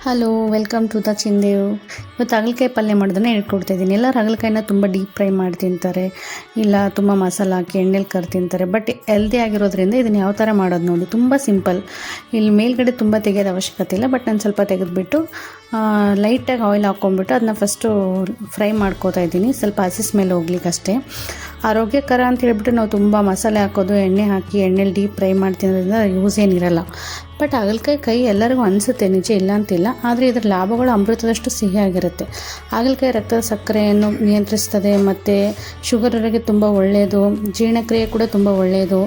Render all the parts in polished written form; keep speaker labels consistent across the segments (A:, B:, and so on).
A: Hello, welcome to the ಚಿಂದೇವ್. ಇವತ್ತು ಹಾಗಲಕಾಯಿ ಪಲ್ಯ ಮಾಡೋದನ್ನ ಹೇಳ್ಕೊಡ್ತಾ ಇದ್ದೀನಿ. ಎಲ್ಲರೂ ಹಾಗಲಕಾಯಿನ ತುಂಬ ಡೀಪ್ ಫ್ರೈ ಮಾಡಿ ತಿಂತಾರೆ, ಇಲ್ಲ ತುಂಬ ಮಸಾಲ ಹಾಕಿ ಎಣ್ಣೆಲಿ ಕರ್ ತಿಂತಾರೆ. ಬಟ್ ಹೆಲ್ದಿ ಆಗಿರೋದ್ರಿಂದ ಇದನ್ನು ಯಾವ ಥರ ಮಾಡೋದು ನೋಡಿ, ತುಂಬ ಸಿಂಪಲ್. ಇಲ್ಲಿ ಮೇಲ್ಗಡೆ ತುಂಬ ತೆಗೆಯೋದು ಅವಶ್ಯಕತೆ ಇಲ್ಲ, ಬಟ್ ನಾನು ಸ್ವಲ್ಪ ತೆಗೆದುಬಿಟ್ಟು ಲೈಟಾಗಿ ಆಯಿಲ್ ಹಾಕ್ಕೊಂಡ್ಬಿಟ್ಟು ಅದನ್ನ ಫಸ್ಟು ಫ್ರೈ ಮಾಡ್ಕೋತಾ ಇದ್ದೀನಿ, ಸ್ವಲ್ಪ ಹಸಿ ಸ್ಮೆಲ್ ಹೋಗ್ಲಿಕ್ಕೆ ಅಷ್ಟೇ. ಆರೋಗ್ಯಕರ ಅಂತ ಹೇಳ್ಬಿಟ್ಟು ನಾವು ತುಂಬ ಮಸಾಲೆ ಹಾಕೋದು, ಎಣ್ಣೆ ಹಾಕಿ ಎಣ್ಣೆಲಿ ಡೀಪ್ ಫ್ರೈ ಮಾಡ್ತಿರೋದ್ರಿಂದ ಯೂಸ್ ಏನಿರಲ್ಲ. ಬಟ್ ಹಾಗಲಕಾಯಿ ಎಲ್ಲರಿಗೂ ಅನಿಸುತ್ತೆ, ನಿಜ ಇಲ್ಲ ಅಂತಿಲ್ಲ. ಆದರೆ ಇದರ ಲಾಭಗಳು ಅಮೃತದಷ್ಟು ಸಿಹಿಯಾಗಿರುತ್ತೆ. ಹಾಗಲಕಾಯಿ ರಕ್ತದ ಸಕ್ಕರೆಯನ್ನು ನಿಯಂತ್ರಿಸ್ತದೆ, ಮತ್ತು ಶುಗರವರಿಗೆ ತುಂಬ ಒಳ್ಳೆಯದು. ಜೀರ್ಣಕ್ರಿಯೆ ಕೂಡ ತುಂಬ ಒಳ್ಳೆಯದು.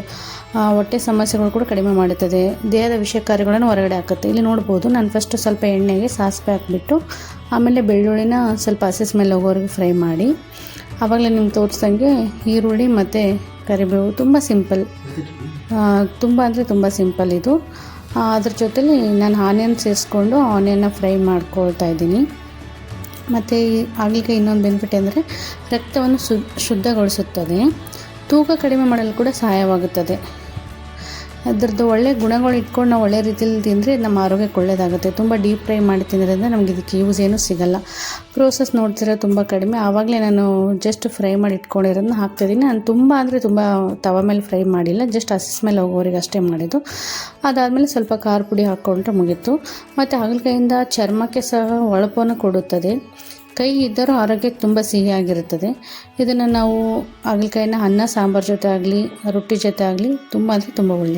A: ಹೊಟ್ಟೆ ಸಮಸ್ಯೆಗಳು ಕೂಡ ಕಡಿಮೆ ಮಾಡುತ್ತದೆ. ದೇಹದ ವಿಷಕಾರಿಗಳನ್ನು ಹೊರಗಡೆ ಹಾಕುತ್ತೆ. ಇಲ್ಲಿ ನೋಡ್ಬೋದು, ನಾನು ಫಸ್ಟು ಸ್ವಲ್ಪ ಎಣ್ಣೆಗೆ ಸಾಸಿವೆ ಹಾಕಿಬಿಟ್ಟು ಆಮೇಲೆ ಬೆಳ್ಳುಳ್ಳಿನ ಸ್ವಲ್ಪ ಹಸಿ ಸ್ಮೆಲ್ ಹೋಗೋವರೆಗೆ ಫ್ರೈ ಮಾಡಿ, ಆವಾಗಲೇ ನಿಮ್ಗೆ ತೋರಿಸ್ದಂಗೆ ಈರುಳ್ಳಿ ಮತ್ತು ಕರಿಬೇವು, ತುಂಬ ಸಿಂಪಲ್, ತುಂಬ ಅಂದರೆ ತುಂಬ ಸಿಂಪಲ್ ಇದು. ಅದ್ರ ಜೊತೆಲಿ ನಾನು ಆನಿಯನ್ ಸೇರಿಸ್ಕೊಂಡು ಆನಿಯನ್ನ ಫ್ರೈ ಮಾಡ್ಕೊಳ್ತಾ ಇದ್ದೀನಿ. ಮತ್ತು ಈ ಹಾಗಲಕಾಯಿ ಇನ್ನೊಂದು ಬೆನಿಫಿಟ್ ಅಂದರೆ ರಕ್ತವನ್ನು ಶುದ್ಧಗೊಳಿಸುತ್ತದೆ, ತೂಕ ಕಡಿಮೆ ಮಾಡಲು ಕೂಡ ಸಹಾಯವಾಗುತ್ತದೆ. ಅದರದ್ದು ಒಳ್ಳೆಯ ಗುಣಗಳು ಇಟ್ಕೊಂಡು ನಾವು ಒಳ್ಳೆ ರೀತಿಯಲ್ಲಿ ತಿಂದರೆ ನಮ್ಮ ಆರೋಗ್ಯಕ್ಕೆ ಒಳ್ಳೆಯದಾಗುತ್ತೆ. ತುಂಬ ಡೀಪ್ ಫ್ರೈ ಮಾಡಿ ತಿನ್ನೋದ್ರಿಂದ ನಮಗೆ ಇದಕ್ಕೆ ಯೂಸ್ ಏನೂ ಸಿಗಲ್ಲ. ಪ್ರೋಸೆಸ್ ನೋಡ್ತಿರೋ ತುಂಬ ಕಡಿಮೆ. ಆವಾಗಲೇ ನಾನು ಜಸ್ಟ್ ಫ್ರೈ ಮಾಡಿ ಇಟ್ಕೊಂಡಿರೋದನ್ನ ಹಾಕ್ತಾಯಿದ್ದೀನಿ. ನಾನು ತುಂಬ ಅಂದರೆ ತುಂಬ ತವ ಮೇಲೆ ಫ್ರೈ ಮಾಡಿಲ್ಲ, ಜಸ್ಟ್ ಹಸಿ ಸ್ಮೆಲ್ ಹೋಗೋರಿಗೆ ಅಷ್ಟೇ ಮಾಡಿದ್ದು. ಅದಾದಮೇಲೆ ಸ್ವಲ್ಪ ಖಾರ ಪುಡಿ ಹಾಕ್ಕೊಂಡ್ರೆ ಮುಗೀತು. ಮತ್ತು ಹಾಗಲಕಾಯಿಂದ ಚರ್ಮಕ್ಕೆ ಸಹ ಹೊಳಪನ್ನು ಕೊಡುತ್ತದೆ. ಕೈ ಇದ್ದರೂ ಆರೋಗ್ಯಕ್ಕೆ ತುಂಬ ಸಿಹಿಯಾಗಿರುತ್ತದೆ. ಇದನ್ನು ನಾವು ಹಾಗಲಕಾಯಿನ ಅನ್ನ ಸಾಂಬಾರು ಜೊತೆ ಆಗಲಿ, ರೊಟ್ಟಿ ಜೊತೆ ಆಗಲಿ ತುಂಬ ಅಂದರೆ ತುಂಬ ಒಳ್ಳೆಯದು.